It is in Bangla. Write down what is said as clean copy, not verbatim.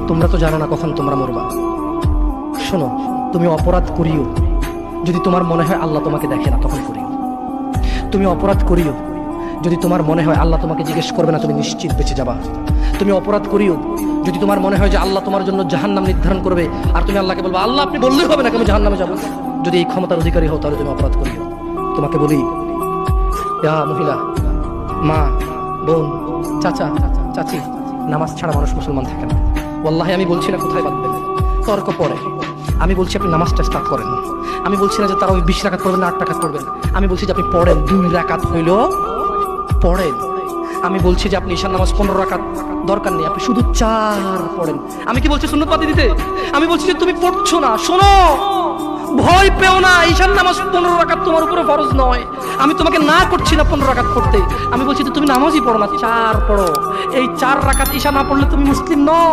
তোমরা তো জানো না কখন তোমরা মরবা। শোনো, তুমি অপরাধ করিও যদি তোমার মনে হয় আল্লাহ তোমাকে দেখে না, তখন করিও। তুমি অপরাধ করিও যদি তোমার মনে হয় আল্লাহ তোমাকে জিজ্ঞেস করবে না, তুমি নিশ্চিত বেঁচে যাবা। তুমি অপরাধ করিও যদি তোমার মনে হয় যে আল্লাহ তোমার জন্য জাহান্নাম নির্ধারণ করবে, আর তুমি আল্লাহকে বলবা আল্লাহ আপনি বললেই হবে না আমি জাহান্নামে যাবো। যদি এই ক্ষমতার অধিকারী হও তাহলে তুমি অপরাধ করিও। তোমাকে বলি, মহিলা, মা, বোন, চাচা, চাচি, নামাজ ছাড়া মানুষ মুসলমান থাকে না। ওয়াল্লাহি আমি বলছি না কোথায় বাঁধবেন, তর্ক পরে। আমি বলছি আপনি নামাজটা স্টার্ট করেন। আমি বলছি না যে তারা ওই 20 রাকাত করবেন না 8 রাকাত করবেন। আমি বলছি যে আপনি পড়েন, 2 রাকাত হইল পড়েন। আমি বলছি যে আপনি ঈশার নামাজ 15 রাকাত দরকার নেই, আপনি শুধু 4 পড়েন। আমি কি বলছি সুন্নত বাদ দিতে? আমি বলছি যে তুমি পড়ছো না, শোনো, ভয় পেও না, ঈশার নামাজ 15 রাকাত তোমার উপরে ফরজ নয়। আমি তোমাকে না করছি না 15 রাকাত পড়তে। আমি বলছি যে তুমি নামাজই পড়ো না, 4 পড়ো। এই 4 রাকাত ঈশা না পড়লে তুমি মুসলিম নও।